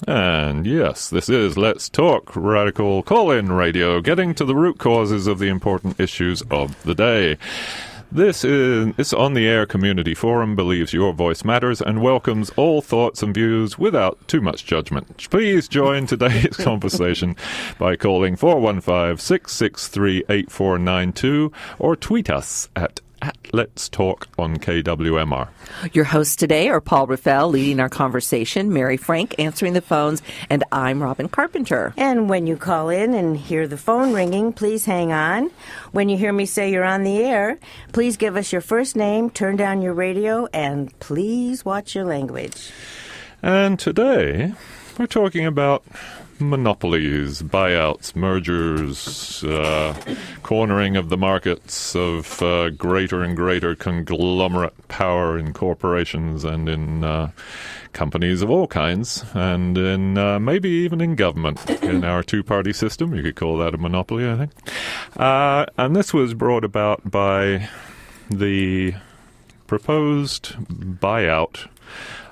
And yes, this is Let's Talk Radical Call-In Radio, getting to the root causes of the important issues of the day. This is it's on the Air Community Forum, believes your voice matters, and welcomes all thoughts and views without too much judgment. Please join today's conversation by calling 415-663-8492 or tweet us at Let's Talk on KWMR. Your hosts today are Paul Raffel leading our conversation, Mary Frank answering the phones, and I'm Robin Carpenter. And when you call in and hear the phone ringing, please hang on. When you hear me say you're on the air, please give us your first name, turn down your radio, and please watch your language. And today, we're talking about monopolies, buyouts, mergers, cornering of the markets of greater and greater conglomerate power in corporations and in companies of all kinds, and in maybe even in government. In our two-party system, you could call that a monopoly, I think. And this was brought about by the proposed buyout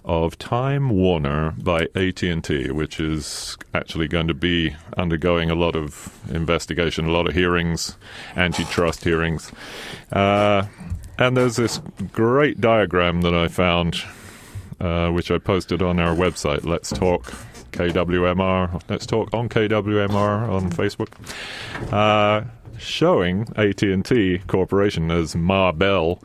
of Time Warner by AT&T, which is actually going to be undergoing a lot of investigation, a lot of hearings, antitrust hearings. And there's this great diagram that I found, which I posted on our website, Let's Talk KWMR, Let's Talk on KWMR on Facebook, showing AT&T Corporation as Ma Bell,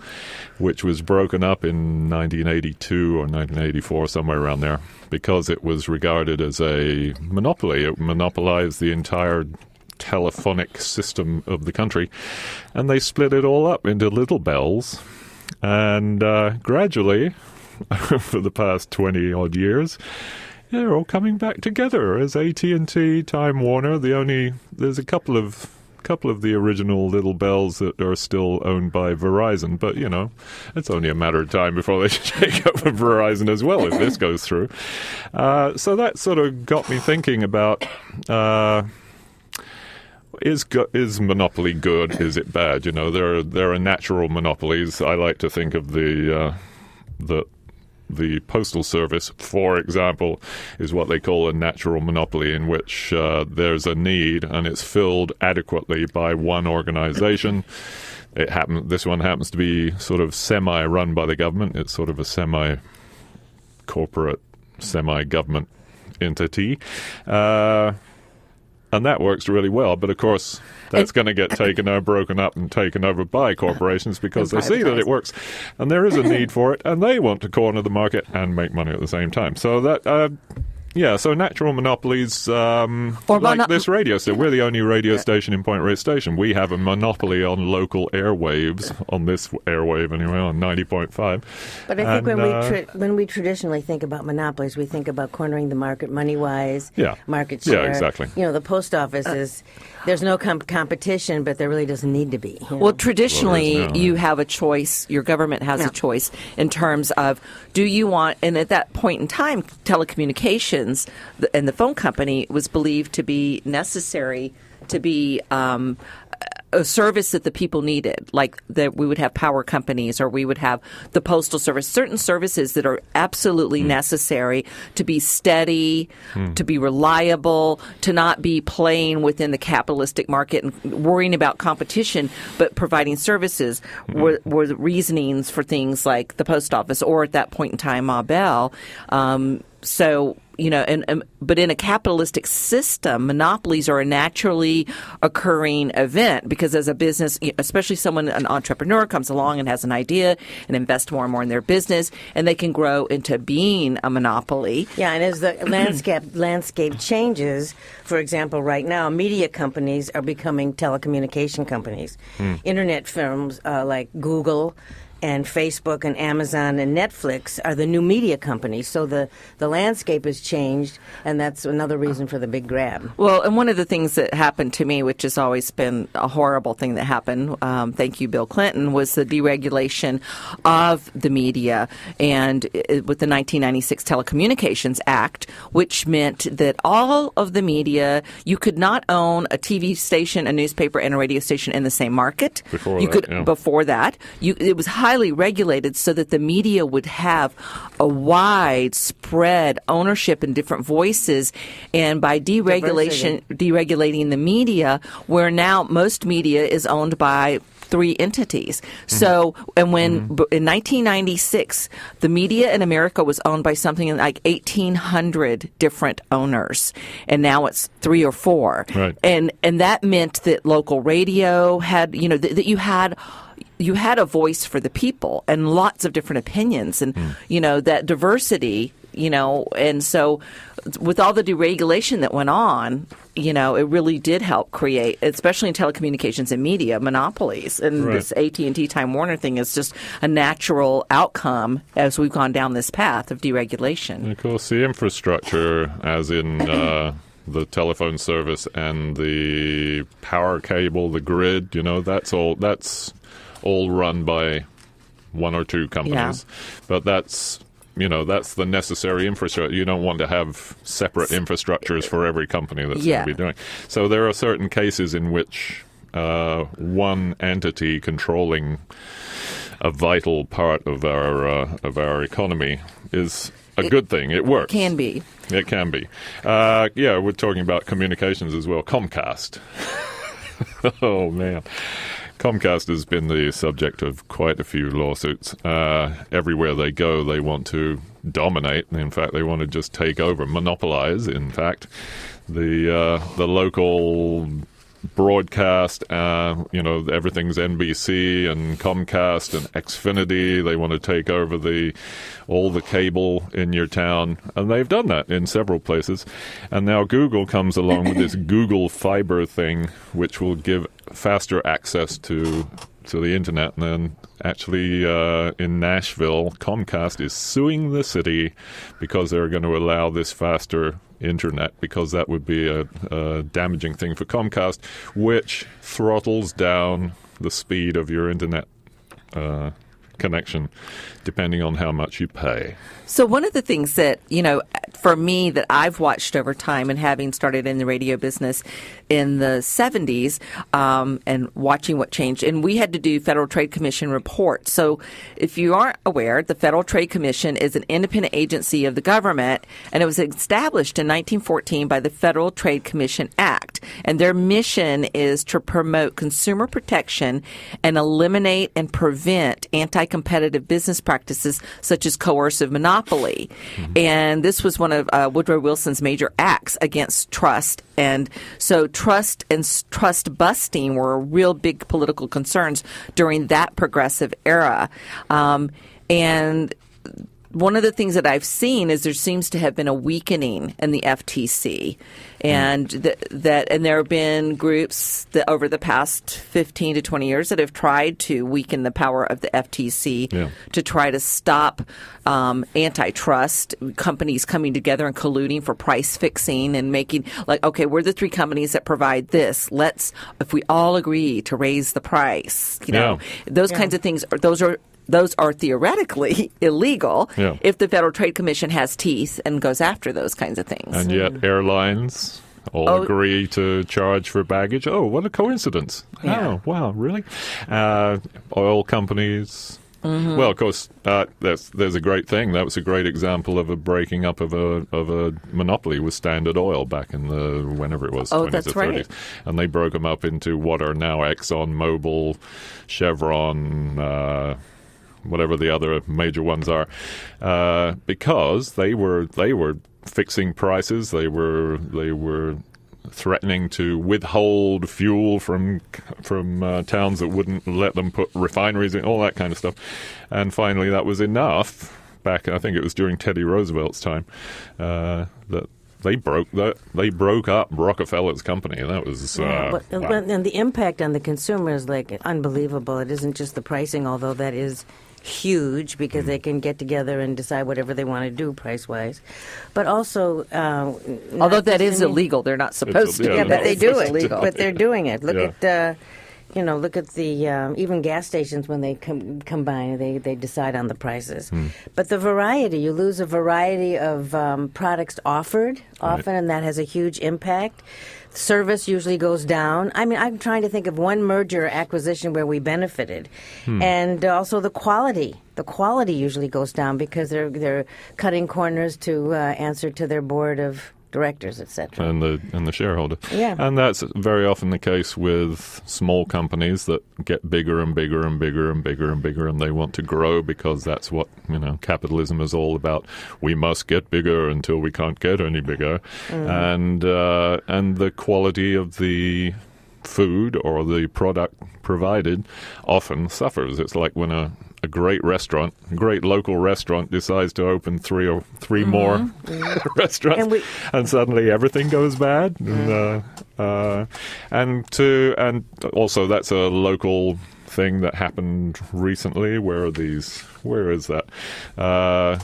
which was broken up in 1982 or 1984, somewhere around there, because it was regarded as a monopoly. It monopolized the entire telephonic system of the country, and they split it all up into little bells. And gradually, for the past 20-odd years, they're all coming back together as AT&T, Time Warner. There's a couple of the original little bells that are still owned by Verizon, but, you know, it's only a matter of time before they take over Verizon as well if this goes through. So that sort of got me thinking about, is monopoly good? Is it bad? You know, there are natural monopolies. I like to think of the Postal Service, for example, is what they call a natural monopoly, in which there's a need and it's filled adequately by one organization. This one happens to be sort of semi-run by the government. It's sort of a semi-corporate, semi-government entity. And that works really well. But, of course, that's going to get broken up and taken over by corporations because they see that it works. And there is a need for it. And they want to corner the market and make money at the same time. So that... so natural monopolies, like this radio station. We're the only radio station in Point Reyes Station. We have a monopoly on local airwaves, on this airwave anyway, on 90.5. But I think when we traditionally think about monopolies, we think about cornering the market money-wise, market share. Yeah, exactly. You know, the post office there's no competition, but there really doesn't need to be. You know? Well, traditionally, you have a choice, your government has a choice in terms of, do you want, and at that point in time, telecommunications and the phone company was believed to be necessary to be a service that the people needed, like that we would have power companies or we would have the postal service, certain services that are absolutely necessary to be steady, to be reliable, to not be playing within the capitalistic market and worrying about competition, but providing services were the reasonings for things like the post office or at that point in time, Ma Bell. So, you know, but in a capitalistic system, monopolies are a naturally occurring event because as a business, especially an entrepreneur comes along and has an idea and invests more and more in their business, and they can grow into being a monopoly. Yeah, and as the landscape changes, for example, right now, media companies are becoming telecommunication companies. Internet firms like Google and Facebook and Amazon and Netflix are the new media companies. So the landscape has changed, and that's another reason for the big grab. Well, and one of the things that happened to me, which has always been a horrible thing that happened, thank you, Bill Clinton, was the deregulation of the media and with the 1996 Telecommunications Act, which meant that all of the media, you could not own a TV station, a newspaper, and a radio station in the same market. Before that, it was highly highly regulated so that the media would have a widespread ownership and different voices. And by deregulating the media, where now most media is owned by 3 entities. So, and when in 1996, the media in America was owned by something like 1,800 different owners, and now it's 3 or 4. Right. And that meant that local radio had, that you had a voice for the people and lots of different opinions, and that diversity. And so with all the deregulation that went on, it really did help create, especially in telecommunications and media, monopolies. And this AT&T Time Warner thing is just a natural outcome as we've gone down this path of deregulation. And of course, the infrastructure, as in the telephone service and the power cable, the grid, that's all run by 1 or 2 companies. Yeah. But that's the necessary infrastructure. You don't want to have separate infrastructures for every company that's going to be doing. So there are certain cases in which one entity controlling a vital part of our economy is a good thing. It works. Can be. It can be. We're talking about communications as well. Comcast. Oh, man. Comcast has been the subject of quite a few lawsuits. Everywhere they go, they want to dominate. In fact, they want to just take over, monopolize, in fact, the local broadcast. Everything's NBC and Comcast and Xfinity. They want to take over all the cable in your town, and they've done that in several places. And now Google comes along with this Google Fiber thing, which will give faster access to the internet. And then actually in Nashville, Comcast is suing the city because they're going to allow this faster internet, because that would be a damaging thing for Comcast, which throttles down the speed of your internet connection depending on how much you pay. So one of the things that, for me, that I've watched over time, and having started in the radio business in the 70s and watching what changed, and we had to do Federal Trade Commission reports. So if you aren't aware, the Federal Trade Commission is an independent agency of the government, and it was established in 1914 by the Federal Trade Commission Act. And their mission is to promote consumer protection and eliminate and prevent anti-competitive business practices such as coercive monopoly. And this was one of Woodrow Wilson's major acts against trust. And so trust and trust busting were real big political concerns during that progressive era. And one of the things that I've seen is there seems to have been a weakening in the FTC, and and there have been groups that over the past 15 to 20 years that have tried to weaken the power of the FTC to try to stop antitrust companies coming together and colluding for price fixing and making okay, we're the 3 companies that provide this. If we all agree to raise the price, those kinds of things. Those are theoretically illegal if the Federal Trade Commission has teeth and goes after those kinds of things. And yet airlines all agree to charge for baggage. Oh, what a coincidence. Oh, wow, really? Oil companies. Well, of course, there's a great thing. That was a great example of a breaking up of a monopoly with Standard Oil back in the whenever it was 20s that's or 30s. right. And they broke them up into what are now Exxon Mobil, Chevron, whatever the other major ones are, because they were fixing prices. They were threatening to withhold fuel from towns that wouldn't let them put refineries in, all that kind of stuff. And finally, that was enough. Back, I think it was during Teddy Roosevelt's time, that they broke up Rockefeller's company. That was wow. And the impact on the consumer is unbelievable. It isn't just the pricing, although that is huge because they can get together and decide whatever they want to do price-wise. But also, although that is illegal, they're not supposed to. Yeah, but they do it. But they're doing it. Look at look at the even gas stations when they combine, they decide on the prices. But the variety, you lose a variety of products offered often, and that has a huge impact. Service usually goes down. I mean, I'm trying to think of one merger or acquisition where we benefited, and also the quality. The quality usually goes down because they're cutting corners to answer to their board of directors, etc. And the shareholder. Yeah. And that's very often the case with small companies that get bigger and bigger and bigger and bigger and bigger, and they want to grow because that's what, capitalism is all about. We must get bigger until we can't get any bigger. And the quality of the food or the product provided often suffers. It's like when a great local restaurant decides to open three more restaurants, and suddenly everything goes bad. And also that's a local thing that happened recently. Where is that?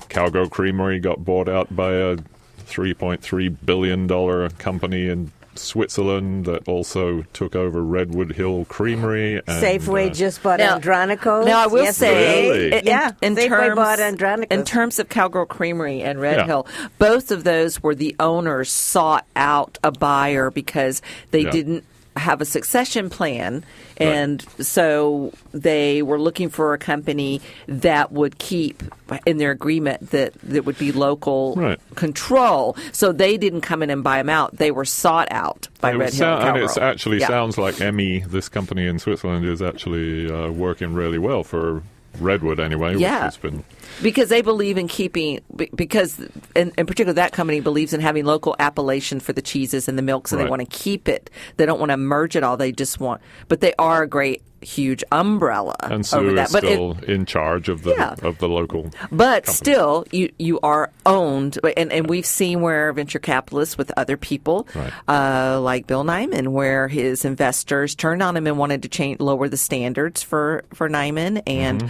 Cowgirl Creamery got bought out by a $3.3 billion company in Switzerland that also took over Redwood Hill Creamery. And, Safeway just bought Andronico's. Now, I will say, Really? Safeway bought Andronico's. In terms of Cowgirl Creamery and Red Hill, both of those were the owners sought out a buyer because they didn't have a succession plan, and so they were looking for a company that would keep in their agreement that would be local control. So they didn't come in and buy them out. They were sought out by Red Hill and Cowgirl. And it actually sounds like Emmy, this company in Switzerland, is actually working really well for Redwood anyway. Which has been... Because they believe in keeping, because in particular that company believes in having local appellation for the cheeses and the milks, and they want to keep it. They don't want to merge it all. They just want, but they are a great, huge umbrella and Sue over that. Is still in charge of the local. But company. Still, you are owned, and we've seen where venture capitalists with other people, like Bill Nyman, where his investors turned on him and wanted to lower the standards for Nyman and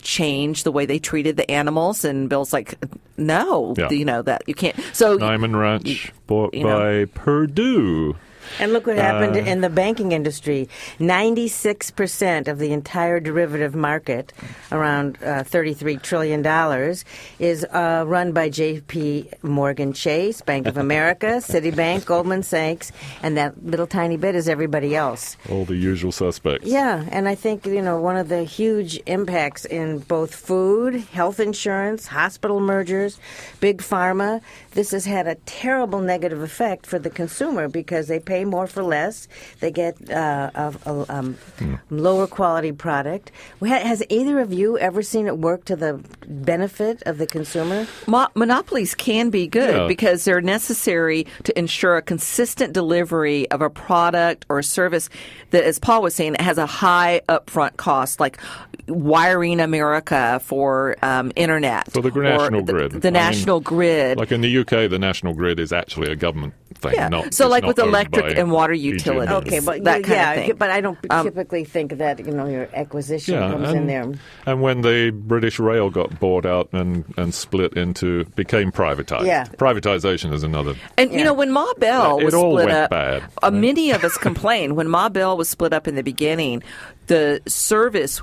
change the way they treated the animals, and Bill's like, no, that you can't. So Nyman Ranch bought by Purdue. And look what happened in the banking industry. 96% of the entire derivative market, around $33 trillion, is run by J.P. Morgan Chase, Bank of America, Citibank, Goldman Sachs, and that little tiny bit is everybody else. All the usual suspects. Yeah, and I think, one of the huge impacts in both food, health insurance, hospital mergers, big pharma, this has had a terrible negative effect for the consumer because they pay more for less. They get a lower quality product. Has either of you ever seen it work to the benefit of the consumer? Monopolies can be good because they're necessary to ensure a consistent delivery of a product or a service that, as Paul was saying, it has a high upfront cost, like wiring America for internet. For the national grid. The national grid. Like in the UK, the national grid is actually a government thing. So like with electric and water utilities. Okay, but that kind of thing. But I don't typically think that your acquisition comes in there. And when the British Rail got bought out and became privatized. Yeah. Privatization is another. And when Ma Bell was split up, bad. Many of us complained when Ma Bell was split up in the beginning. The service,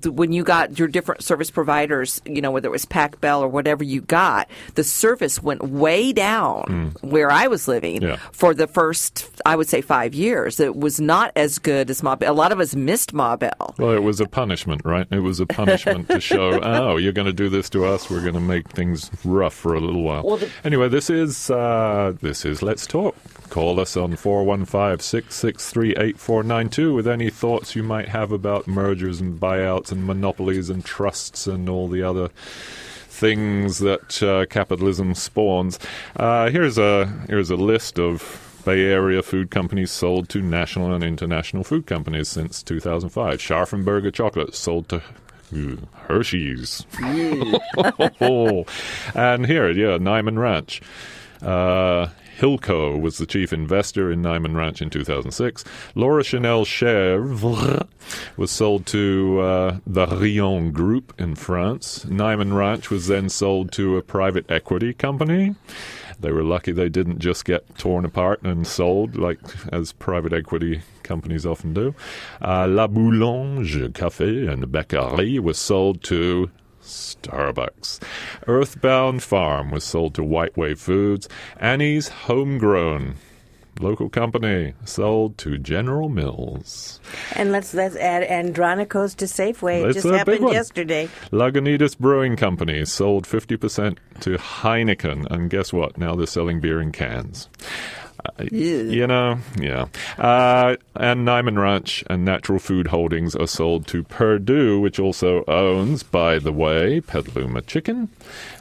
when you got your different service providers, whether it was Pac Bell or whatever you got, the service went way down where I was living for the first, I would say, 5 years. It was not as good as Ma Bell. A lot of us missed Ma Bell. Well, it was a punishment, right? It was a punishment to show, you're going to do this to us. We're going to make things rough for a little while. Anyway, this is Let's Talk. Call us on 415-663-8492 with any thoughts you might have about mergers and buyouts and monopolies and trusts and all the other things that capitalism spawns. Here's a list of Bay Area food companies sold to national and international food companies since 2005. Scharfenberger chocolate sold to Hershey's. And here, Nyman Ranch. Hilco was the chief investor in Nyman Ranch in 2006. Laura Chanel Chèvre was sold to the Rion Group in France. Nyman Ranch was then sold to a private equity company. They were lucky they didn't just get torn apart and sold, like as private equity companies often do. La Boulange Café and Bakery was sold to Starbucks. Earthbound Farm was sold to White Wave Foods. Annie's Homegrown, local company, sold to General Mills. And let's add Andronicos to Safeway. It It's just a big happened one. yesterday. Lagunitas Brewing Company sold 50% to Heineken. And guess what? Now they're selling beer in cans. Yeah. And Nyman Ranch and Natural Food Holdings are sold to Purdue, which also owns, by the way, Petaluma Chicken,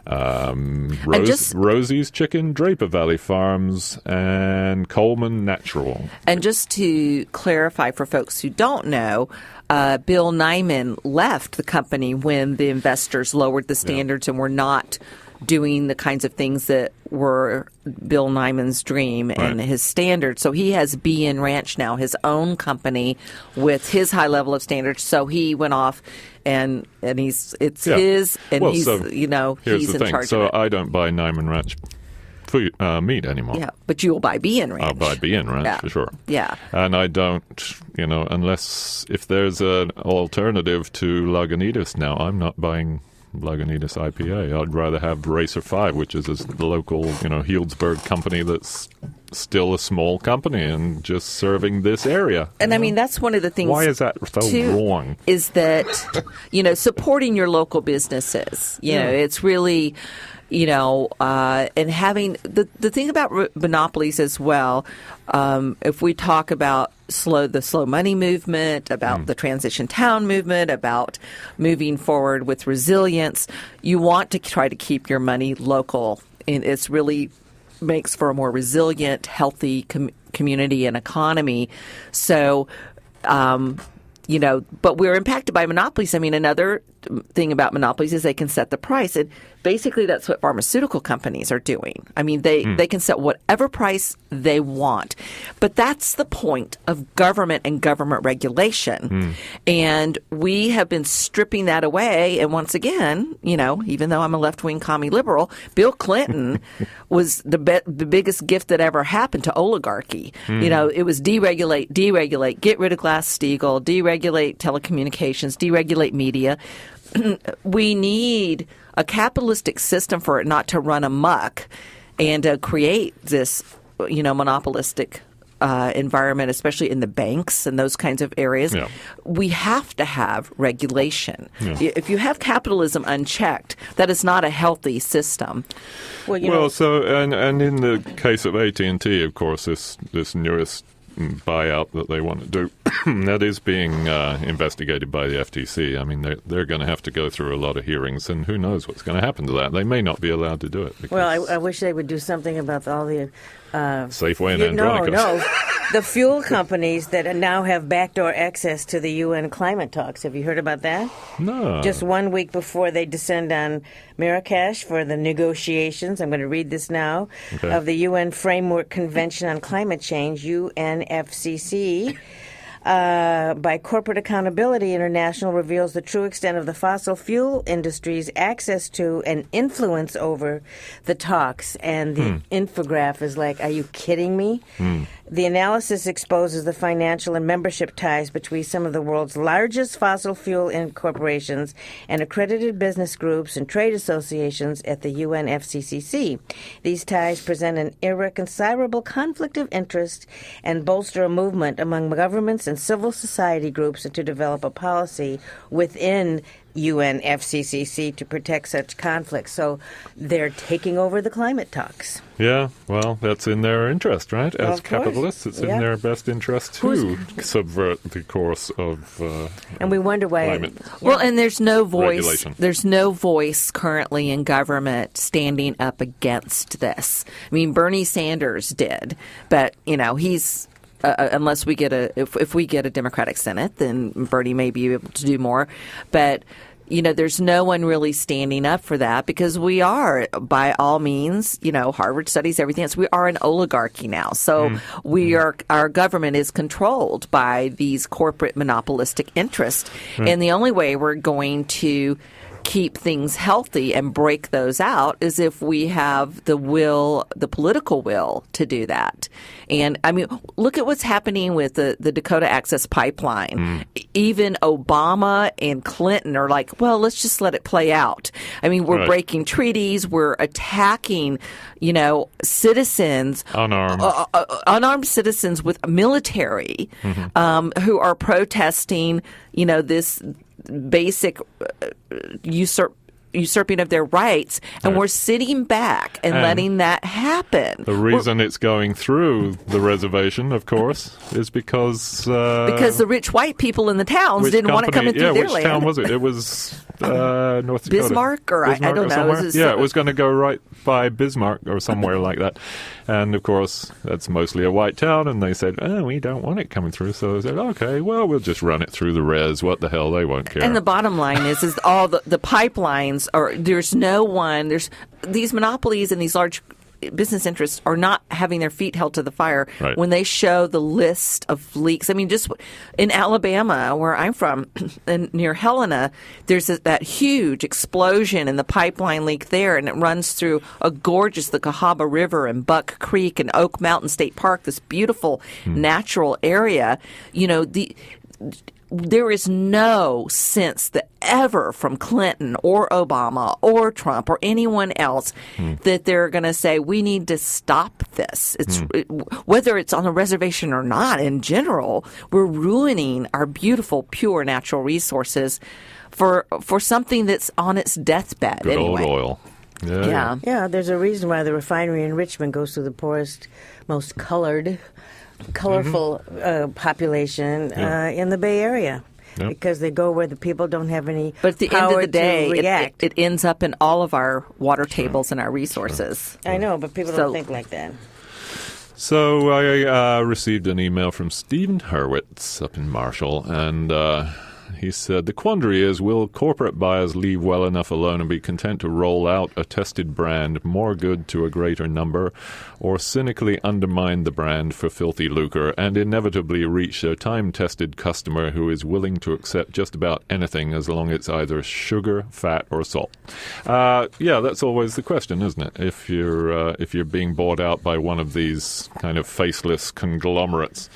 Rosie's Chicken, Draper Valley Farms, and Coleman Natural. And just to clarify for folks who don't know, Bill Nyman left the company when the investors lowered the standards and were not doing the kinds of things that were Bill Nyman's dream and his standards. So he has BN Ranch now, his own company with his high level of standards. So he went off and he's his, and well, he's, so here's he's the in thing. charge So of it. I don't buy Nyman Ranch food, meat anymore. Yeah, but you will buy BN Ranch. I'll buy BN Ranch for sure. Yeah. And I don't, unless if there's an alternative to Lagunitas now, I'm not buying Lagunitas IPA. I'd rather have Racer 5, which is the local, Healdsburg company that's still a small company and just serving this area. And I mean, that's one of the things. Why is that so wrong? Is that, supporting your local businesses. It's really, and having the thing about monopolies as well, if we talk about the slow money movement, about the transition town movement, about moving forward with resilience, you want to try to keep your money local. And it's really makes for a more resilient, healthy community and economy. So, but we're impacted by monopolies. I mean, another thing about monopolies is they can set the price. And basically, that's what pharmaceutical companies are doing. I mean, they can set whatever price they want. But that's the point of government and government regulation. And we have been stripping that away. And once again, even though I'm a left-wing commie liberal, Bill Clinton was the biggest gift that ever happened to oligarchy. It was deregulate, get rid of Glass-Steagall, deregulate telecommunications, deregulate media. We need a capitalistic system for it not to run amok and to create this, monopolistic environment, especially in the banks and those kinds of areas. Yeah. We have to have regulation. Yeah. If you have capitalism unchecked, that is not a healthy system. So in the case of AT&T, of course, this newest buyout that they want to do, that is being investigated by the FTC. I mean, they're going to have to go through a lot of hearings, and who knows what's going to happen to that. They may not be allowed to do it. Well, I wish they would do something about all the Safeway and Andronicos. No. The fuel companies that now have backdoor access to the UN climate talks. Have you heard about that? No. Just 1 week before they descend on Marrakesh for the negotiations, I'm going to read this now, of the UN Framework Convention on Climate Change, UNFCCC. By Corporate Accountability International reveals the true extent of the fossil fuel industry's access to and influence over the talks. And the infograph is like, are you kidding me? The analysis exposes the financial and membership ties between some of the world's largest fossil fuel corporations and accredited business groups and trade associations at the UNFCCC. These ties present an irreconcilable conflict of interest and bolster a movement among governments and civil society groups to develop a policy within UNFCCC to protect such conflicts. So they're taking over the climate talks. Yeah, well, that's in their interest, right? As capitalists, it's in their best interest to subvert the course of and we wonder why. Climate well, and there's no voice. Regulation. There's no voice currently in government standing up against this. I mean, Bernie Sanders did, but he's. Unless we get if we get a Democratic Senate, then Bernie may be able to do more. But there's no one really standing up for that because we are, by all means, Harvard studies everything else. We are an oligarchy now. So our government is controlled by these corporate monopolistic interests. And the only way we're going to keep things healthy and break those out is if we have the political will to do that. And I mean, look at what's happening with the Dakota Access Pipeline. Even Obama and Clinton are like, well, let's just let it play out. I mean, we're breaking treaties. We're attacking, citizens, unarmed citizens with military who are protesting, this basic usurping of their rights, and we're sitting back and letting that happen. The reason it's going through the reservation, of course, is because the rich white people in the towns didn't want to come in through their land. Which town was it? It was North Dakota. Bismarck, I don't know. It was going to go right by Bismarck or somewhere like that. And, of course, that's mostly a white town, and they said, we don't want it coming through. So they said, okay, well, we'll just run it through the res. What the hell? They won't care. And the bottom line is all the pipelines there's no one, there's these monopolies and these large business interests are not having their feet held to the fire when they show the list of leaks. I mean, just in Alabama, where I'm from, and near Helena, there's that huge explosion in the pipeline leak there, and it runs through the Cahaba River and Buck Creek and Oak Mountain State Park, this beautiful natural area. There is no sense that ever from Clinton or Obama or Trump or anyone else that they're going to say, we need to stop this. Whether it's on the reservation or not, in general, we're ruining our beautiful, pure natural resources for something that's on its deathbed. Good anyway. Old oil. Yeah, there's a reason why the refinery in Richmond goes to the poorest, most colorful population in the Bay Area. Yep. Because they go where the people don't have any But at the power end of the day, to react. it ends up in all of our water tables and our resources. I know, but people don't think like that. So I received an email from Stephen Hurwitz up in Marshall, and he said, the quandary is, will corporate buyers leave well enough alone and be content to roll out a tested brand, more good to a greater number, or cynically undermine the brand for filthy lucre and inevitably reach a time-tested customer who is willing to accept just about anything as long as it's either sugar, fat, or salt? That's always the question, isn't it? If you're being bought out by one of these kind of faceless conglomerates,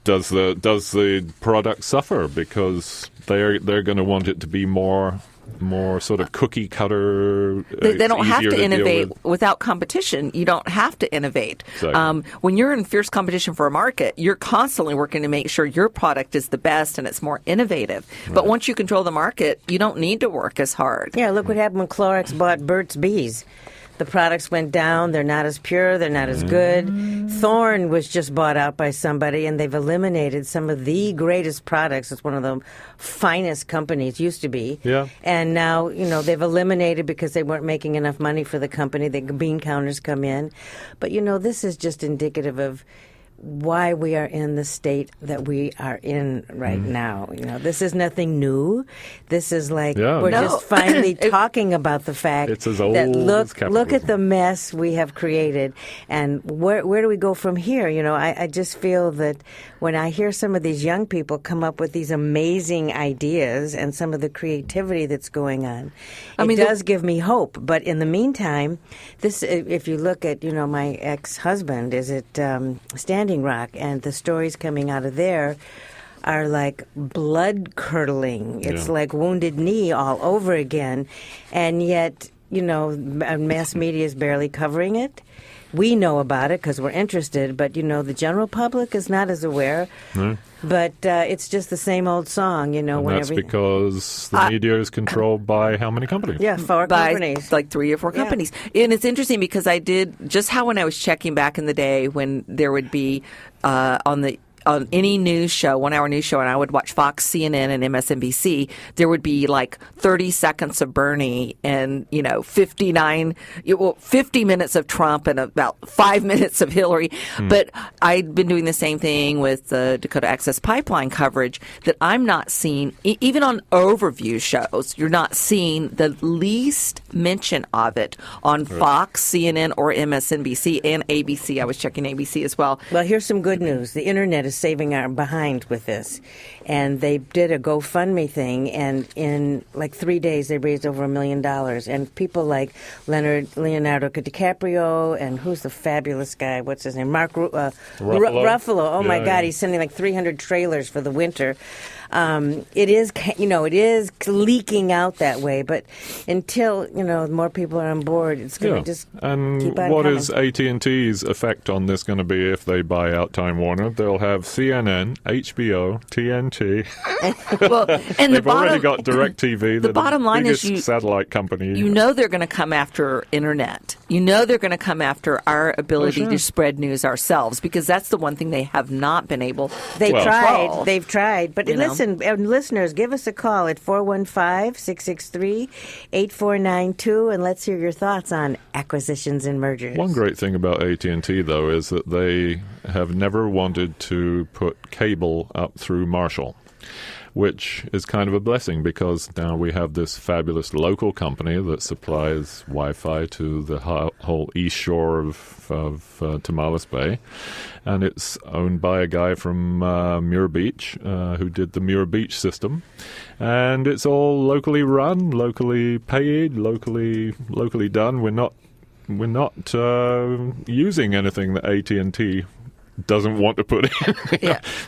does the product suffer because they're going to want it to be more sort of cookie cutter? They don't have to innovate without competition. You don't have to innovate. Exactly. When you're in fierce competition for a market, you're constantly working to make sure your product is the best and it's more innovative. Right. But once you control the market, you don't need to work as hard. Yeah, look what happened when Clorox bought Burt's Bees. The products went down. They're not as pure. They're not as good. Thorne was just bought out by somebody, and they've eliminated some of the greatest products. It's one of the finest companies, used to be. Yeah. And now, they've eliminated because they weren't making enough money for the company. The bean counters come in. But, this is just indicative of why we are in the state that we are in right now. This is nothing new. This is like we're just finally talking about the fact it's as old that as look at the mess we have created, and where do we go from here? I just feel that when I hear some of these young people come up with these amazing ideas and some of the creativity that's going on, it does give me hope. But in the meantime, if you look at my ex-husband is at Standing Rock, and the stories coming out of there are like blood curdling. It's like Wounded Knee all over again, and yet mass media is barely covering it. We know about it because we're interested, but the general public is not as aware. But it's just the same old song, And that's because the media is controlled by how many companies? Yeah, 4 companies. Like 3 or 4 companies. And it's interesting because I did just how when I was checking back in the day when there would be on the on any news show, 1 hour news show, and I would watch Fox, CNN, and MSNBC, there would be like 30 seconds of Bernie and, 50 minutes of Trump and about 5 minutes of Hillary. But I'd been doing the same thing with the Dakota Access Pipeline coverage, that I'm not seeing, even on overview shows, you're not seeing the least mention of it on Fox, CNN, or MSNBC and ABC. I was checking ABC as well. Well, here's some good news. The internet is saving our behind with this. And they did a GoFundMe thing, and in like 3 days they raised over $1 million. And people like Leonardo DiCaprio, and who's the fabulous guy? What's his name? Mark Ruffalo. Oh my God, he's sending like 300 trailers for the winter. It is leaking out that way, but until more people are on board, it's going to just keep on coming. What is AT&T's effect on this going to be if they buy out Time Warner? They'll have CNN, HBO, TNT. Well, and they've already got DirecTV. The bottom line is, satellite company. They're going to come after internet. They're going to come after our ability to spread news ourselves, because that's the one thing they have not been able. They've tried, but listen. Listeners, give us a call at 415-663-8492, and let's hear your thoughts on acquisitions and mergers. One great thing about AT&T, though, is that they have never wanted to put cable up through Marshall, which is kind of a blessing, because now we have this fabulous local company that supplies Wi-Fi to the whole east shore of Tomales Bay, and it's owned by a guy from Muir Beach who did the Muir Beach system, and it's all locally run, locally paid, locally done. We're not using anything that AT&T doesn't want to put in.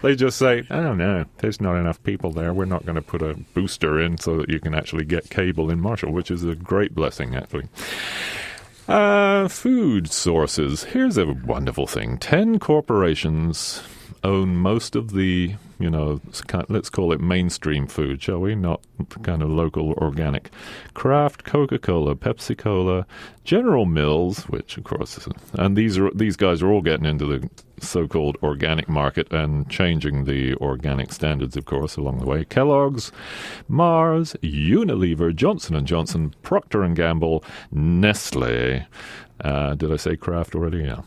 They just say, I don't know, there's not enough people there. We're not going to put a booster in so that you can actually get cable in Marshall, which is a great blessing, actually. Food sources. Here's a wonderful thing. 10 corporations own most of the, let's call it mainstream food, shall we? Not kind of local organic. Kraft, Coca-Cola, Pepsi-Cola, General Mills, which of course, and these guys are all getting into the so-called organic market and changing the organic standards, of course, along the way. Kellogg's, Mars, Unilever, Johnson & Johnson, Procter & Gamble, Nestle. Did I say Kraft already? Yeah.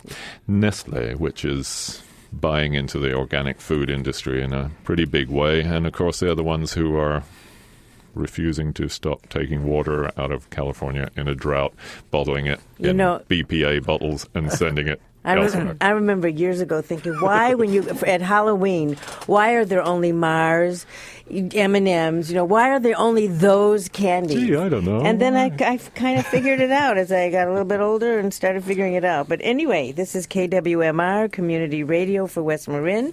Nestle, which is buying into the organic food industry in a pretty big way. And, of course, they're the ones who are refusing to stop taking water out of California in a drought, bottling it in BPA bottles and sending it elsewhere. I remember years ago thinking, why at Halloween, why are there only Mars, M&Ms, why are there only those candies? Gee, I don't know. And then I kind of figured it out as I got a little bit older and started figuring it out. But anyway, this is KWMR, Community Radio for West Marin,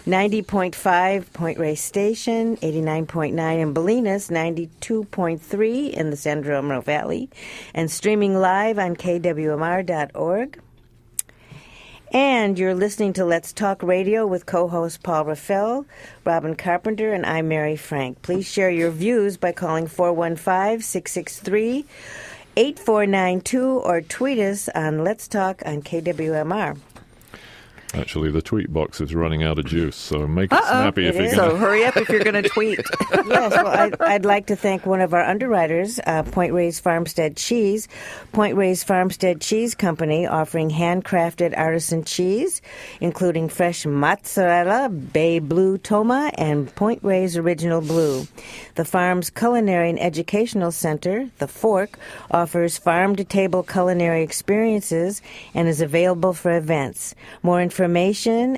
90.5 Point Reyes Station, 89.9 in Bolinas, 92.3 in the San Romano Valley, and streaming live on kwmr.org. And you're listening to Let's Talk Radio with co-host Paul Raffel, Robin Carpenter, and I'm Mary Frank. Please share your views by calling 415-663-8492 or tweet us on Let's Talk on KWMR. Actually, the tweet box is running out of juice, so make it snappy if you're going to. So hurry up if you're going to tweet. Yes, well, I'd like to thank one of our underwriters, Point Reyes Farmstead Cheese. Point Reyes Farmstead Cheese Company, offering handcrafted artisan cheese, including fresh mozzarella, Bay Blue Toma, and Point Reyes Original Blue. The farm's Culinary and Educational Center, The Fork, offers farm-to-table culinary experiences and is available for events. More information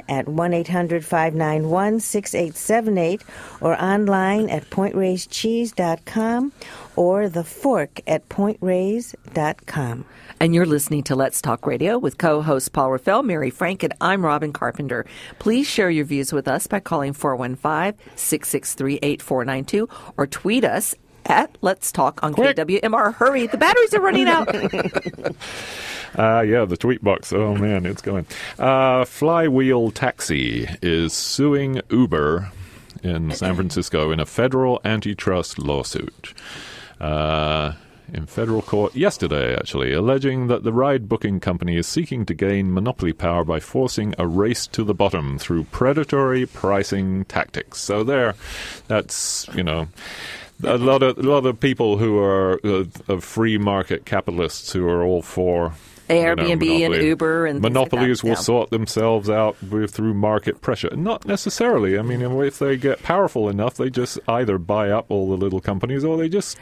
at 1-800-591-6878 or online at pointreyscheese.com or thefork@pointreyes.com. And you're listening to Let's Talk Radio with co-host Paul Raffel, Mary Frank, and I'm Robin Carpenter. Please share your views with us by calling 415-663-8492 or tweet us at Let's Talk on KWMR. Hurry, the batteries are running out. The tweet box. Oh, man, it's going. Flywheel Taxi is suing Uber in San Francisco in a federal antitrust lawsuit. in federal court yesterday, actually, alleging that the ride booking company is seeking to gain monopoly power by forcing a race to the bottom through predatory pricing tactics. So that's, a lot of people who are of free market capitalists who are all for Airbnb and Uber and monopolies like will sort themselves out through market pressure. Not necessarily. I mean, if they get powerful enough, they just either buy up all the little companies or they just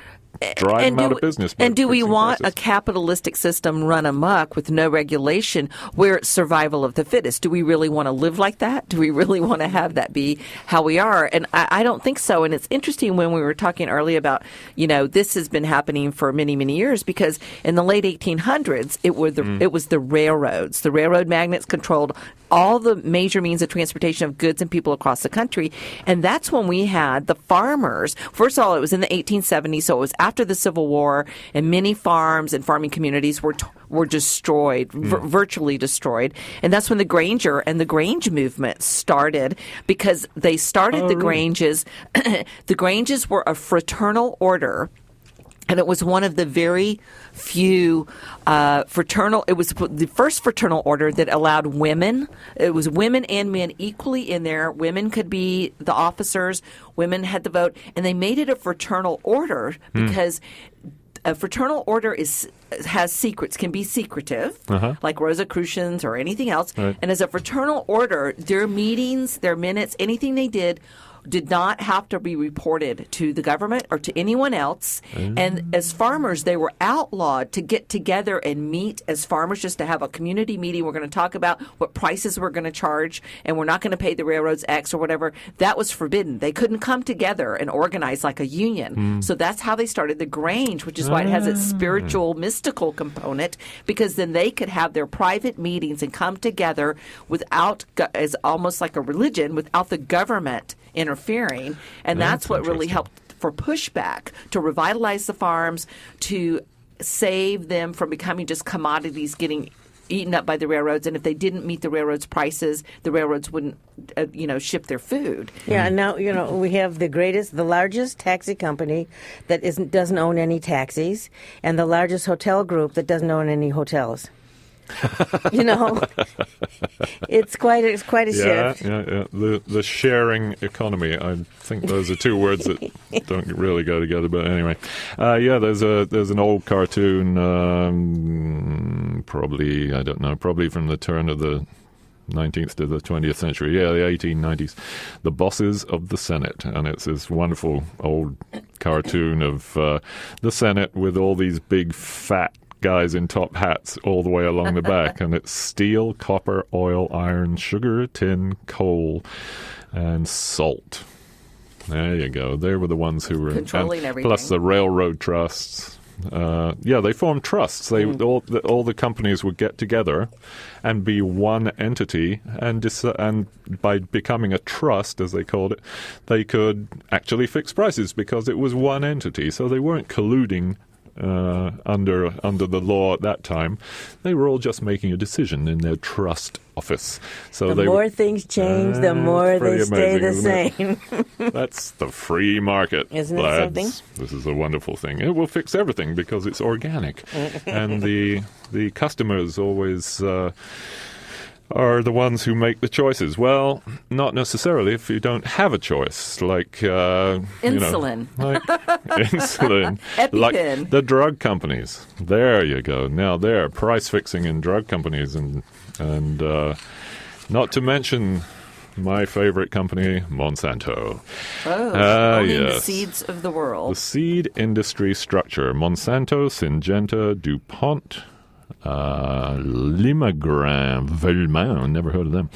drive them out of business. And do we want prices. a capitalistic system run amok with no regulation where it's survival of the fittest? Do we really want to live like that? Do we really want to have that be how we are? And I don't think so. And it's interesting when we were talking earlier about, this has been happening for many, many years because in the late 1800s, it was the railroads. The railroad magnates controlled all the major means of transportation of goods and people across the country. And that's when we had the farmers. First of all, it was in the 1870s, so it was after the Civil War, and many farms and farming communities were destroyed, virtually destroyed. And that's when the Granger and the Grange movement started, because they started the Granges. The Granges were a fraternal order. And it was one of the very few it was the first fraternal order that allowed women. It was women and men equally in there. Women could be the officers. Women had the vote. And they made it a fraternal order because a fraternal order has secrets, can be secretive, like Rosicrucians or anything else. Right. And as a fraternal order, their meetings, their minutes, anything they did not have to be reported to the government or to anyone else. And as farmers, they were outlawed to get together and meet as farmers, just to have a community meeting. We're going to talk about what prices we're going to charge, and we're not going to pay the railroads X or whatever. That was forbidden. They couldn't come together and organize like a union. So that's how they started the Grange, which is why it has its spiritual, mystical component, because then they could have their private meetings and come together without, as almost like a religion, without the government interfering. And that's what really helped for pushback, to revitalize the farms, to save them from becoming just commodities getting eaten up by the railroads. And if they didn't meet the railroads' prices, the railroads wouldn't, ship their food. Yeah, and now, we have the largest taxi company that doesn't own any taxis, and the largest hotel group that doesn't own any hotels. It's quite a shift. Yeah. The sharing economy. I think those are two words that don't really go together. But anyway, there's an old cartoon, probably from the turn of the 19th to the 20th century. Yeah, the 1890s. The Bosses of the Senate. And it's this wonderful old cartoon of the Senate with all these big, fat guys in top hats all the way along the back, and it's steel, copper, oil, iron, sugar, tin, coal, and salt. There you go. They were the ones who were controlling everything. Plus the railroad trusts. They formed trusts. All the companies would get together and be one entity, and by becoming a trust, as they called it, they could actually fix prices because it was one entity. So they weren't colluding under the law at that time. They were all just making a decision in their trust office. So the more things change, the more they stay the same. That's the free market. Isn't it lads. something? This is a wonderful thing. It will fix everything because it's organic. And the customers always are the ones who make the choices. Well, not necessarily if you don't have a choice, like insulin, insulin, EpiPen, like the drug companies. There you go. Now they're price fixing in drug companies, and not to mention my favorite company, Monsanto. Owning the seeds of the world. The seed industry structure: Monsanto, Syngenta, DuPont. Limagrain, Velleman, never heard of them,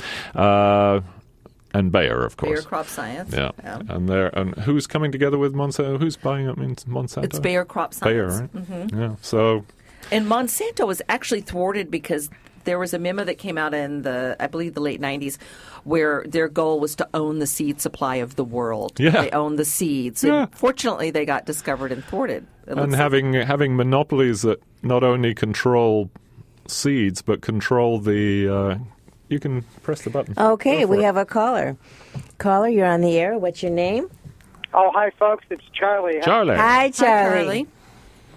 and Bayer, of course. Bayer Crop Science. Yeah. And who's coming together with Monsanto? Who's buying up Monsanto? It's Bayer Crop Science. Bayer, right? Mm-hmm. Yeah. So, and Monsanto was actually thwarted because there was a memo that came out in I believe the late 90s, where their goal was to own the seed supply of the world. Yeah. They own the seeds. Yeah. And fortunately, they got discovered and thwarted. And having monopolies that not only control seeds but control the. You can press the button. Okay, we have a caller. Caller, you're on the air. What's your name? Oh, hi, folks. It's Charlie. Charlie. Hi, Charlie.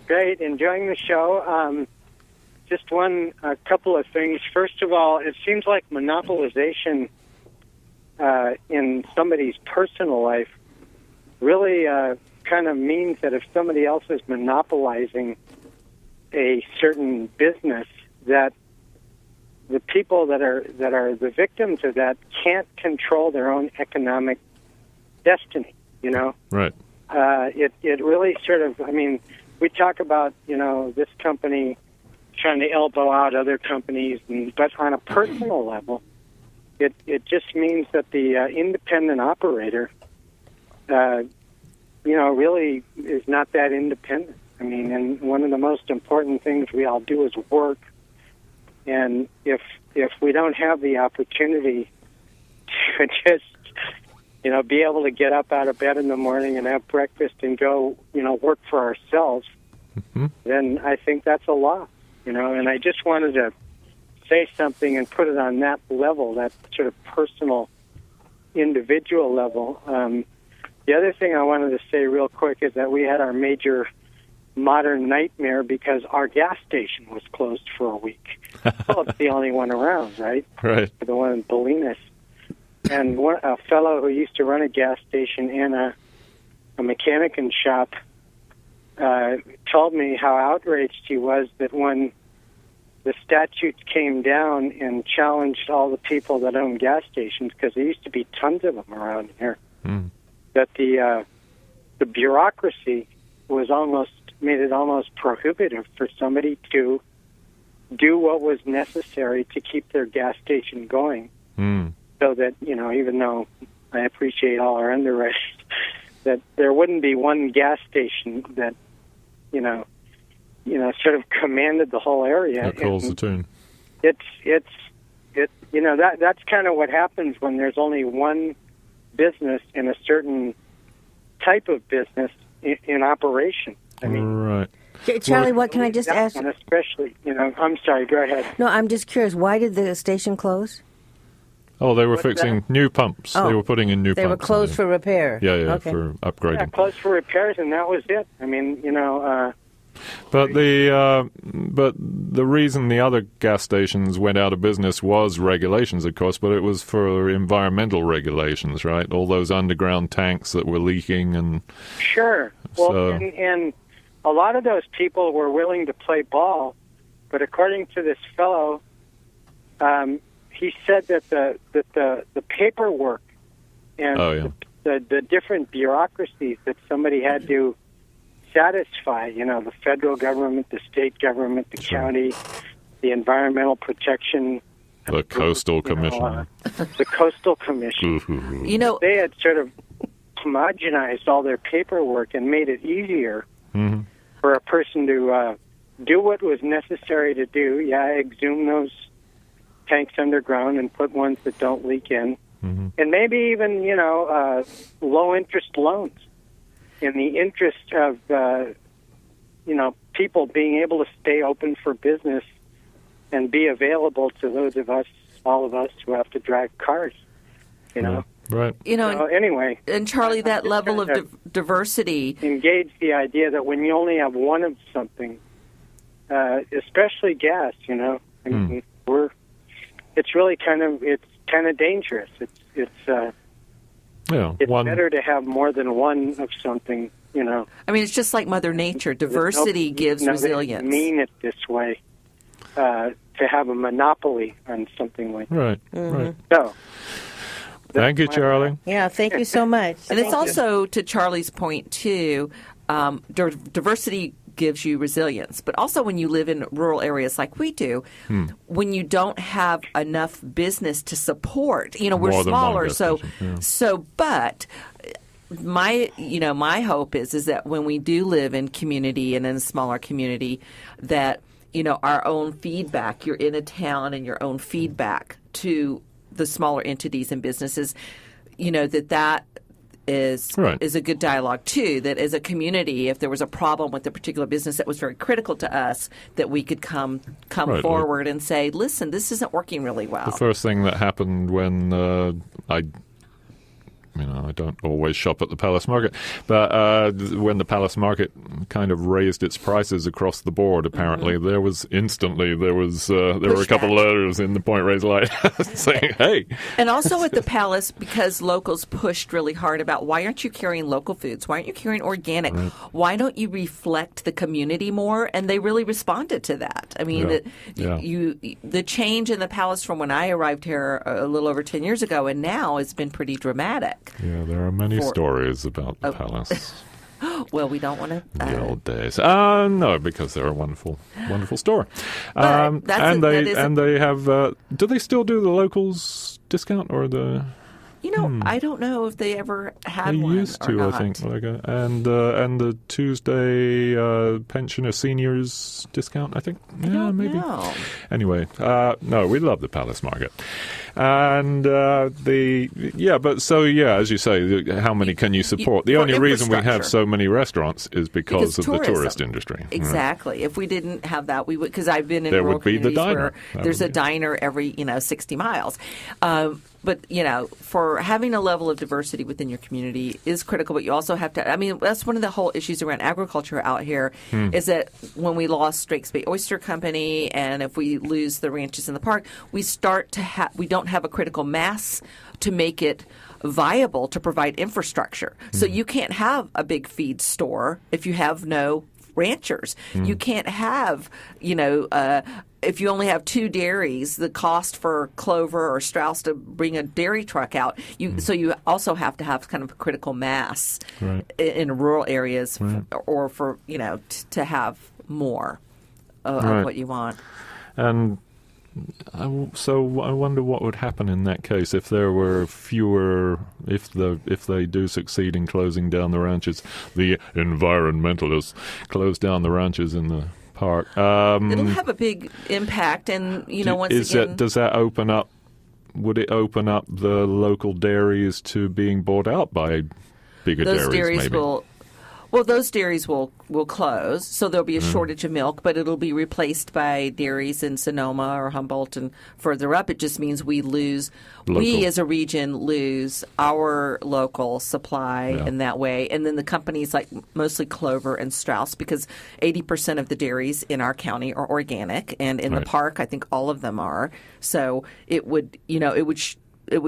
Great, enjoying the show. Just a couple of things. First of all, it seems like monopolization in somebody's personal life really kind of means that if somebody else is monopolizing a certain business, that the people that are the victims of that can't control their own economic destiny. Right. It really sort of, I mean, we talk about this company trying to elbow out other companies, but on a personal level, it just means that the independent operator, really is not that independent. I mean, and one of the most important things we all do is work. And if we don't have the opportunity to just, be able to get up out of bed in the morning and have breakfast and go, work for ourselves, then I think that's a loss, And I just wanted to say something and put it on that level, that sort of personal, individual level. The other thing I wanted to say real quick is that we had our major modern nightmare because our gas station was closed for a week. Well, it's the only one around, right? Right. The one in Bolinas. And a fellow who used to run a gas station and a mechanic and shop told me how outraged he was that when the statutes came down and challenged all the people that own gas stations, because there used to be tons of them around here, that the bureaucracy made it almost prohibitive for somebody to do what was necessary to keep their gas station going. So that, even though I appreciate all our underwriters, that there wouldn't be one gas station that, sort of commanded the whole area. That calls the tune. That's kind of what happens when there's only one business in a certain type of business in operation. I mean, right. Charlie, what can I just ask? And especially, I'm sorry, go ahead. No, I'm just curious. Why did the station close? Oh, they were fixing new pumps. Oh, they were putting in new they pumps. They were closed for repair. Yeah, okay. For upgrading. Yeah, closed for repairs, and that was it. I mean, But the reason the other gas stations went out of business was regulations, of course, but it was for environmental regulations, right? All those underground tanks that were leaking and... Sure. Well, and a lot of those people were willing to play ball, but according to this fellow, he said that the paperwork and the different bureaucracies that somebody had to satisfy, the federal government, the state government, the county, the environmental protection, the coastal commission, the coastal commission. They had sort of homogenized all their paperwork and made it easier for a person to do what was necessary to do. Yeah, exhume those tanks underground and put ones that don't leak in, and maybe even low interest loans in the interest of people being able to stay open for business and be available to those of us, all of us who have to drive cars. Right. Anyway. And Charlie, that level of diversity. Engage the idea that when you only have one of something, especially gas, I mean, it's really kind of dangerous. It's better to have more than one of something, I mean, it's just like Mother Nature. Diversity gives resilience. They mean it this way, to have a monopoly on something like that. Right, right. So, thank you, Charlie. Yeah, thank you so much. And it's also, to Charlie's point, too, diversity gives you resilience. But also when you live in rural areas like we do, when you don't have enough business to support, we're smaller. But my hope is that when we do live in community and in a smaller community, that, our own feedback, you're in a town and your own feedback to the smaller entities and businesses, that is a good dialogue too, that as a community, if there was a problem with a particular business that was very critical to us, that we could come forward and say, listen, this isn't working really well. The first thing that happened when I I don't always shop at the Palace Market, but when the Palace Market kind of raised its prices across the board, apparently there were a couple of letters in the Point Reyes Light saying, "Hey." And also at the Palace, because locals pushed really hard about why aren't you carrying local foods? Why aren't you carrying organic? Right. Why don't you reflect the community more? And they really responded to that. I mean, the change in the Palace from when I arrived here a little over 10 years ago and now has been pretty dramatic. Yeah, there are many stories about the Palace. Well, we don't want to. The old days. No, because they're a wonderful, wonderful store. But they have. Do they still do the locals discount or the? I don't know if they ever had they one. used to, or not. I think. And the Tuesday pensioner seniors discount, I think. Yeah, maybe. No. Anyway, no, we love the Palace Market. And as you say, how many can you support? The only reason we have so many restaurants is because of tourism. The tourist industry. Exactly. Right. If we didn't have that, we would, because I've been in there rural would be the diner. Where there's a diner every 60 miles. But, for having a level of diversity within your community is critical, but you also have to, that's one of the whole issues around agriculture out here is that when we lost Drake's Bay Oyster Company and if we lose the ranches in the park, we don't have a critical mass to make it viable to provide infrastructure. So you can't have a big feed store if you have no ranchers. You can't have, if you only have 2 dairies, the cost for Clover or Strauss to bring a dairy truck out, so you also have to have kind of a critical mass in rural areas or for, to have more of what you want. And so I wonder what would happen in that case if there were fewer, if they do succeed in closing down the ranches, the environmentalists close down the ranches in the park. It'll have a big impact, and does that open up? Would it open up the local dairies to being bought out by bigger dairies? Maybe? Those dairies will close, so there'll be a shortage of milk, but it'll be replaced by dairies in Sonoma or Humboldt and further up. It just means we as a region lose our local supply in that way. And then the companies like mostly Clover and Strauss, because 80% of the dairies in our county are organic, and in the park, I think all of them are. So it would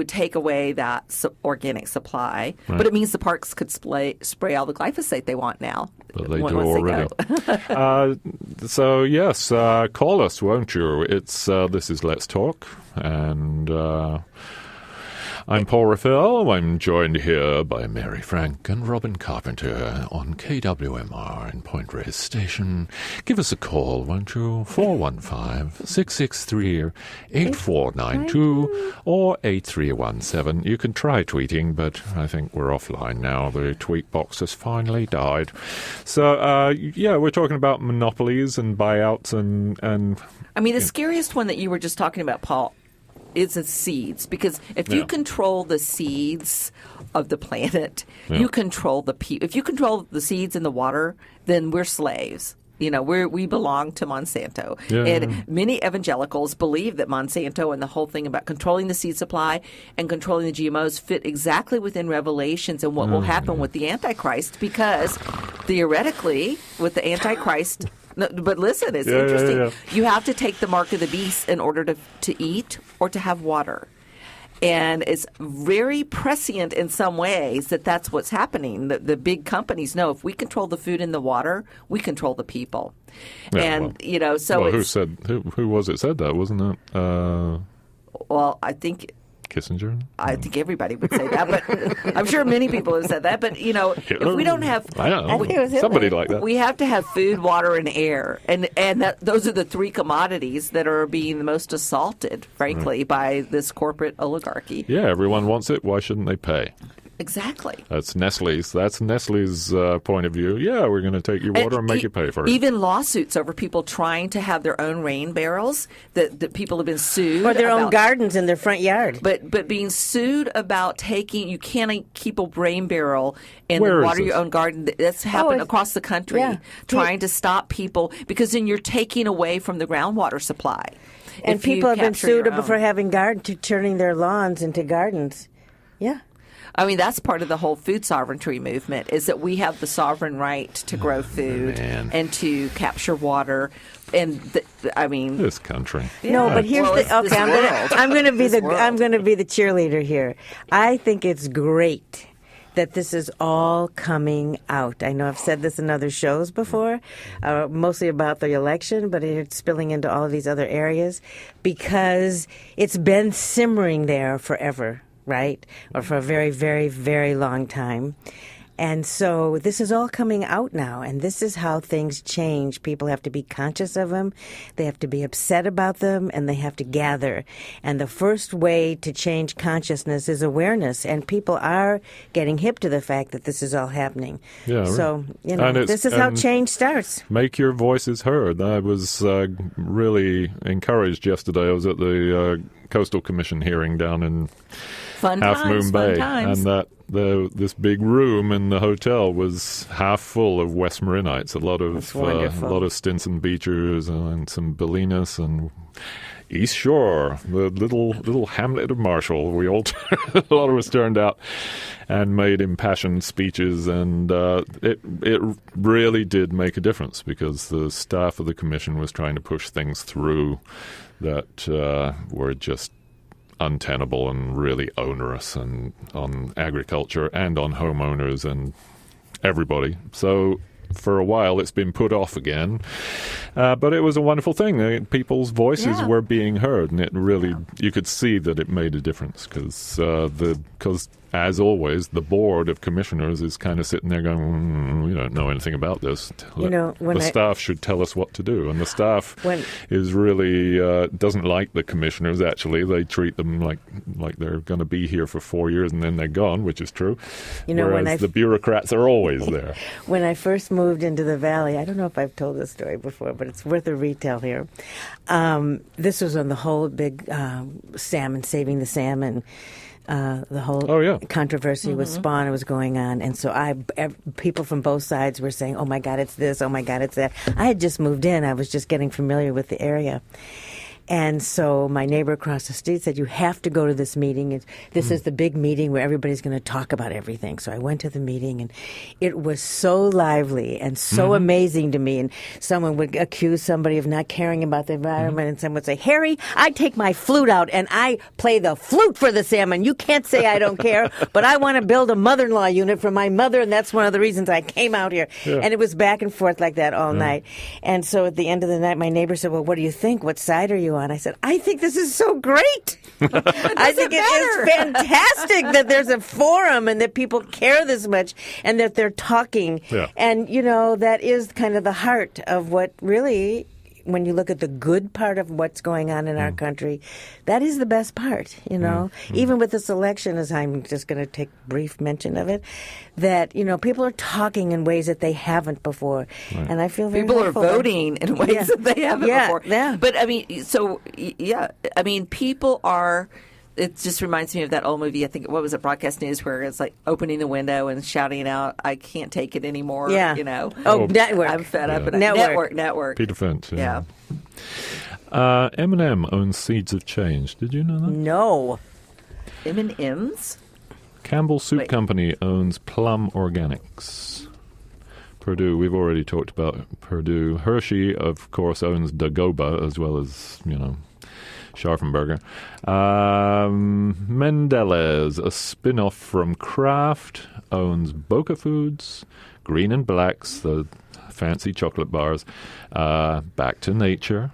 take away that organic supply, but it means the parks could spray all the glyphosate they want now. But they do already. So yes, call us, won't you? This is Let's Talk, and I'm Paul Raphael. I'm joined here by Mary Frank and Robin Carpenter on KWMR in Point Reyes Station. Give us a call, won't you? 415-663-8492 or 8317. You can try tweeting, but I think we're offline now. The tweet box has finally died. So, we're talking about monopolies and buyouts and the scariest one that you were just talking about, Paul, is the seeds, because if you control the seeds of the planet, you control the people. If you control the seeds in the water, then we're slaves. We belong to Monsanto. And many evangelicals believe that Monsanto and the whole thing about controlling the seed supply and controlling the GMOs fit exactly within Revelations and what will happen with the Antichrist, because theoretically, with the Antichrist. No, but listen, it's interesting. Yeah. You have to take the mark of the beast in order to eat or to have water. And it's very prescient in some ways that that's what's happening. The big companies know if we control the food and the water, we control the people. Yeah, who said that? Wasn't it? I think Kissinger? I think everybody would say that, but I'm sure many people have said that. But, if we don't have... I don't know. Somebody like that. We have to have food, water, and air. And those are the 3 commodities that are being the most assaulted, frankly, by this corporate oligarchy. Yeah, everyone wants it. Why shouldn't they pay? Exactly. That's Nestle's point of view. Yeah, we're going to take your water and make you pay for it. Even lawsuits over people trying to have their own rain barrels, that people have been sued. Or their own gardens in their front yard. But being sued about you can't keep a rain barrel and Where water your own garden. That's happened across the country, trying to stop people, because then you're taking away from the groundwater supply. And people have been sued for having turning their lawns into gardens. Yeah. I mean, that's part of the whole food sovereignty movement, is that we have the sovereign right to grow food and to capture water. And this country. No, but here's I'm going to be the cheerleader here. I think it's great that this is all coming out. I know I've said this in other shows before, mostly about the election, but it's spilling into all of these other areas because it's been simmering there forever, right? Or for a very, very, very long time. And so this is all coming out now, and this is how things change. People have to be conscious of them, they have to be upset about them, and they have to gather. And the first way to change consciousness is awareness, and people are getting hip to the fact that this is all happening. Yeah, so, this is how change starts. Make your voices heard. I was really encouraged yesterday. I was at the Coastal Commission hearing down in Half Moon Bay, and that this big room in the hotel was half full of West Marinites. A lot of Stinson Beachers and some Bolinas and East Shore, the little hamlet of Marshall. We all a lot of us turned out and made impassioned speeches, and it really did make a difference because the staff of the commission was trying to push things through that were just untenable and really onerous and on agriculture and on homeowners and everybody. So for a while it's been put off again, but it was a wonderful thing. People's voices were being heard, and it really you could see that it made a difference because as always the board of commissioners is kind of sitting there going, we don't know anything about this. The staff should tell us what to do, and the staff is really doesn't like the commissioners. Actually, they treat them like they're going to be here for 4 years and then they're gone, which is true. Whereas the bureaucrats are always there. When I first moved into the valley, I don't know if I've told this story before, but it's worth a retell here. This was on the whole big salmon, saving the salmon. The whole controversy with spawn was going on, and so people from both sides were saying, "Oh my God, it's this! Oh my God, it's that!" I had just moved in; I was just getting familiar with the area, and so my neighbor across the street said, "You have to go to this meeting. This is the big meeting where everybody's going to talk about everything." So I went to the meeting, and it was so lively and so amazing to me. And someone would accuse somebody of not caring about the environment, and someone would say, "Harry, I take my flute out and I play the flute for the salmon. You can't say I don't care, but I want to build a mother-in-law unit for my mother, and that's one of the reasons I came out here." Yeah. And it was back and forth like that all night. And so at the end of the night, my neighbor said, "Well, what do you think? What side are you on?" I said, "I think this is so great. I think it is fantastic that there's a forum and that people care this much and that they're talking." Yeah. And, that is kind of the heart of what really, when you look at the good part of what's going on in our country, that is the best part, Even with this election, as I'm just going to take brief mention of it, that, people are talking in ways that they haven't before. Right. And I feel very people are voting in ways that they haven't before. Yeah. But, people are... It just reminds me of that old movie, I think, what was it, Broadcast News, where it's like opening the window and shouting out, "I can't take it anymore." Yeah. Network. I'm fed up. Yeah. Network. Peter Finch. Yeah. M&M owns Seeds of Change. Did you know that? No. M&M's? Campbell Soup Company owns Plum Organics. Purdue, we've already talked about Purdue. Hershey, of course, owns Dagoba, as well as, Scharfenberger. Mendelez, a spin-off from Kraft, owns Boca Foods. Green and Blacks, the fancy chocolate bars. Back to Nature.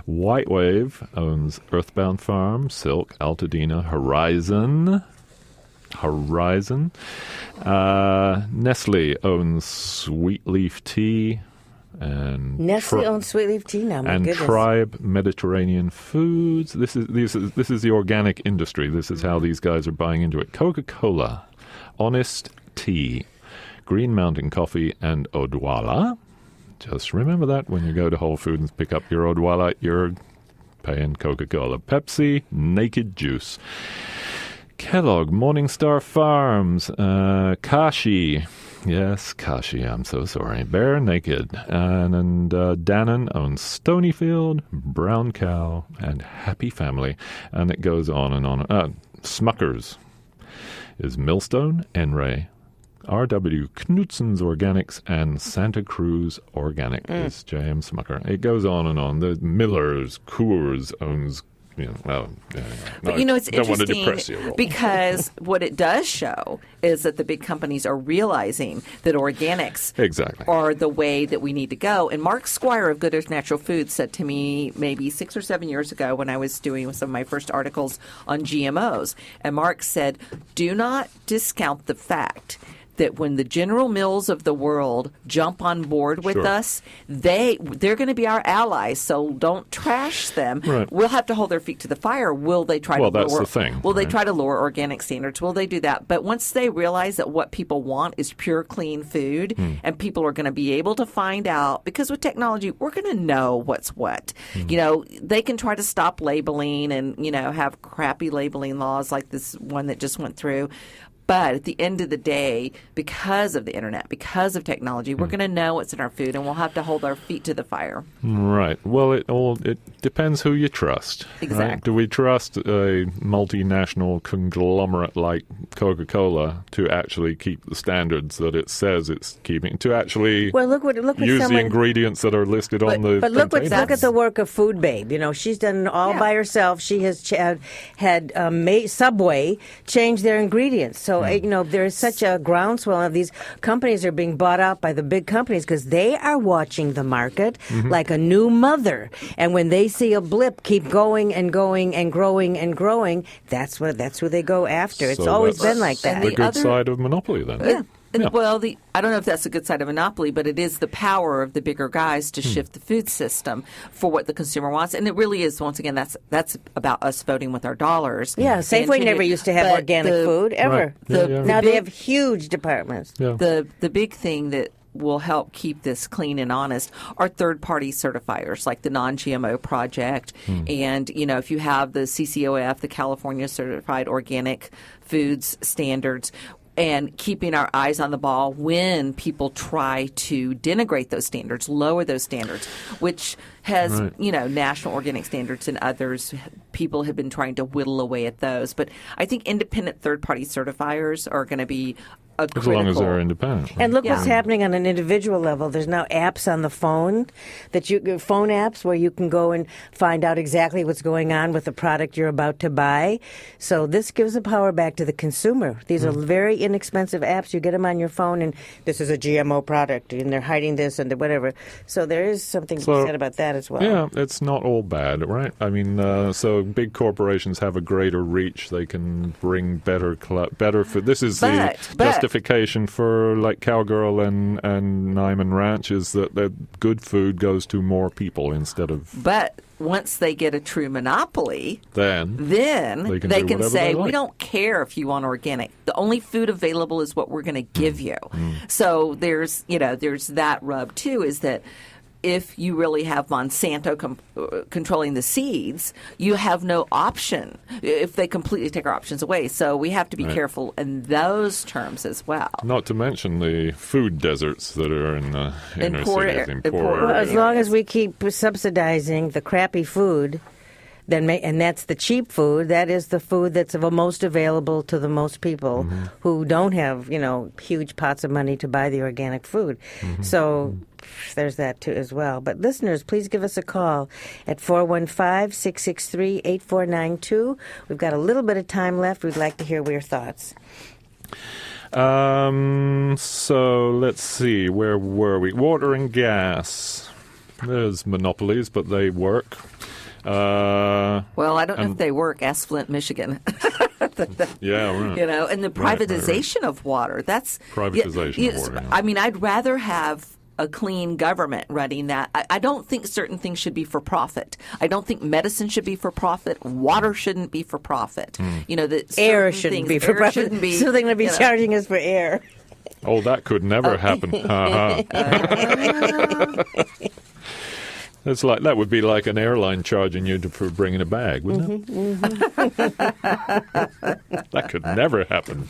White Wave owns Earthbound Farm, Silk, Altadena, Horizon. Nestle owns Sweet Leaf Tea. And Nestle owns Sweet Leaf Tea now. My goodness. Tribe Mediterranean Foods. This is the organic industry. This is how these guys are buying into it. Coca-Cola, Honest Tea, Green Mountain Coffee, and Odwalla. Just remember that when you go to Whole Foods and pick up your Odwalla, you're paying Coca-Cola. Pepsi, Naked Juice. Kellogg, Morningstar Farms, Kashi. Yes, Kashi, I'm so sorry. Bare Naked. And Dannon owns Stonyfield, Brown Cow, and Happy Family. And it goes on and on. Smuckers is Millstone, Enray, R.W. Knudsen's Organics, and Santa Cruz Organic is J.M. Smucker. It goes on and on. The Miller's, Coors owns, But it's don't want to depress interesting you. because what it does show is that the big companies are realizing that organics Exactly. are the way that we need to go. And Mark Squire of Good Earth Natural Foods said to me maybe 6 or 7 years ago when I was doing some of my first articles on GMOs, and Mark said, do not discount the fact that when the General Mills of the world jump on board with Sure. us, they're going to be our allies. So don't trash them. Right. We'll have to hold their feet to the fire. Will they try Well, to lower? that's the thing, Will they right? try to lower organic standards? Will they do that? But once they realize that what people want is pure, clean food, and people are going to be able to find out, because with technology, we're going to know what's what. They can try to stop labeling and have crappy labeling laws like this one that just went through. But at the end of the day, because of the internet, because of technology, we're going to know what's in our food, and we'll have to hold our feet to the fire. Right. Well, it depends who you trust. Exactly. Right? Do we trust a multinational conglomerate like Coca-Cola to actually keep the standards that it says it's keeping? To actually look what use the someone. ingredients that are listed on the But look container? at the work of Food Babe. She's done it all by herself. She has had Subway change their ingredients. So there is such a groundswell of these companies are being bought out by the big companies because they are watching the market like a new mother. And when they see a blip, keep going and going and growing and growing. That's who they go after. It's So always that's been like that. The the good other- side of monopoly, then. Yeah. Yeah. Well, I don't know if that's the good side of monopoly, but it is the power of the bigger guys to shift the food system for what the consumer wants. And it really is, once again, that's about us voting with our dollars. Yeah, Safeway never used to have But organic food, ever. Right. Yeah. Now the they big- have huge departments. Yeah. The big thing that will help keep this clean and honest are third-party certifiers like the Non-GMO Project. And, if you have the CCOF, the California Certified Organic Foods Standards, and keeping our eyes on the ball when people try to denigrate those standards, lower those standards, which has, Right. national organic standards and others. People have been trying to whittle away at those. But I think independent third-party certifiers are going to be a As critical. long as they're independent. Right? And look Yeah. what's happening on an individual level. There's now apps on the phone phone apps where you can go and find out exactly what's going on with the product you're about to buy. So this gives the power back to the consumer. These are very inexpensive apps. You get them on your phone, and this is a GMO product, and they're hiding this and whatever. So there is something to be said about that as well. Yeah, it's not all bad, right? I mean, so big corporations have a greater reach. They can bring better food. This is the But- justification for like Cowgirl and Nyman Ranch is that good food goes to more people instead of But once they get a true monopoly, then. then They can they do can whatever say, they like. we don't care if you want organic. The only food available is what we're going to give you. So there's that rub too, is that if you really have Monsanto controlling the seeds, you have no option if they completely take our options away. So we have to be careful in those terms as well. Not to mention the food deserts that are in the inner cities, in poor Well, areas. as long as we keep subsidizing the crappy food, and that's the cheap food. That is the food that's the most available to the most people who don't have, huge pots of money to buy the organic food. So there's that too as well. But listeners, please give us a call at 415-663-8492. We've got a little bit of time left. We'd like to hear your thoughts. So let's see, where were we? Water and gas. There's monopolies, but they work. Well, I don't know if they work. Ask Flint, Michigan. Yeah, right. And the privatization of water. That's Privatization of water, yeah. I mean, I'd rather have a clean government running that. I don't think certain things should be for profit. I don't think medicine should be for profit. Water shouldn't be for profit. That Air certain shouldn't things- be for air profit. shouldn't be, So they're going to be charging us for air. Oh, that could never happen. It's like that would be like an airline charging you for bringing a bag, wouldn't it? That could never happen.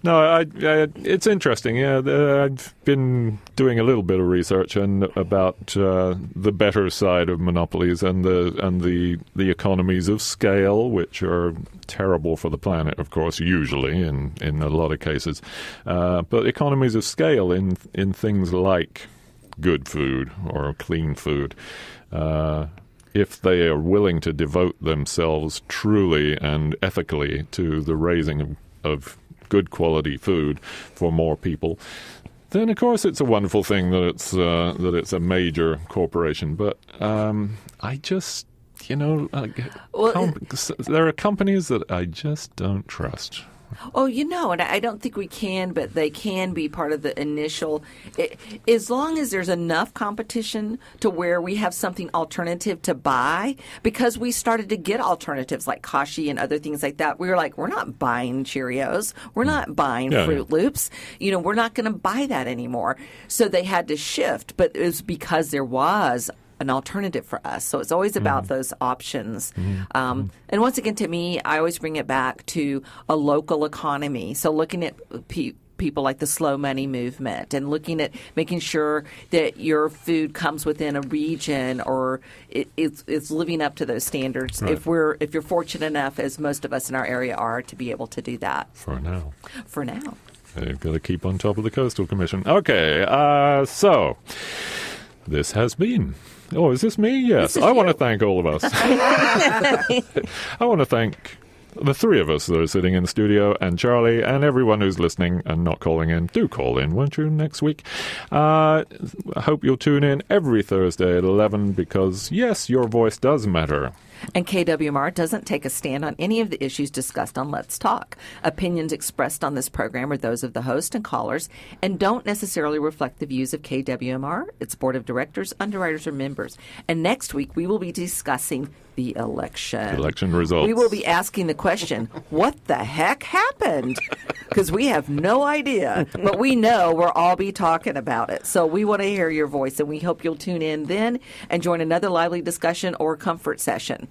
No, it's interesting. Yeah, I've been doing a little bit of research about the better side of monopolies and the economies of scale, which are terrible for the planet, of course, usually in a lot of cases. But economies of scale in things like good food or clean food. If they are willing to devote themselves truly and ethically to the raising of good quality food for more people, then of course it's a wonderful thing that it's a major corporation. But I just, there are companies that I just don't trust. Oh, and I don't think we can, but they can be part of the initial. As long as there's enough competition to where we have something alternative to buy, because we started to get alternatives like Kashi and other things like that. We were like, we're not buying Cheerios. We're not buying Fruit Loops. We're not going to buy that anymore. So they had to shift, but it was because there was an alternative for us. So it's always about those options. And once again, to me, I always bring it back to a local economy. So looking at people like the slow money movement and looking at making sure that your food comes within a region or it's living up to those standards. Right. If you're fortunate enough, as most of us in our area are, to be able to do that. For now. They've got to keep on top of the Coastal Commission. Okay, so this has been... Oh, is this me? Yes. I want to thank all of us. I want to thank the three of us that are sitting in the studio, and Charlie, and everyone who's listening and not calling in. Do call in, won't you, next week? I hope you'll tune in every Thursday at 11 because, yes, your voice does matter. And KWMR doesn't take a stand on any of the issues discussed on Let's Talk. Opinions expressed on this program are those of the host and callers and don't necessarily reflect the views of KWMR, its board of directors, underwriters, or members. And next week, we will be discussing the election. Election results. We will be asking the question, what the heck happened? Because we have no idea, but we know we'll all be talking about it. So we want to hear your voice, and we hope you'll tune in then and join another lively discussion or comfort session.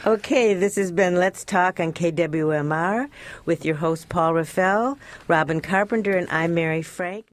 Okay, this has been Let's Talk on KWMR with your host Paul Raffel, Robin Carpenter, and I'm Mary Frank.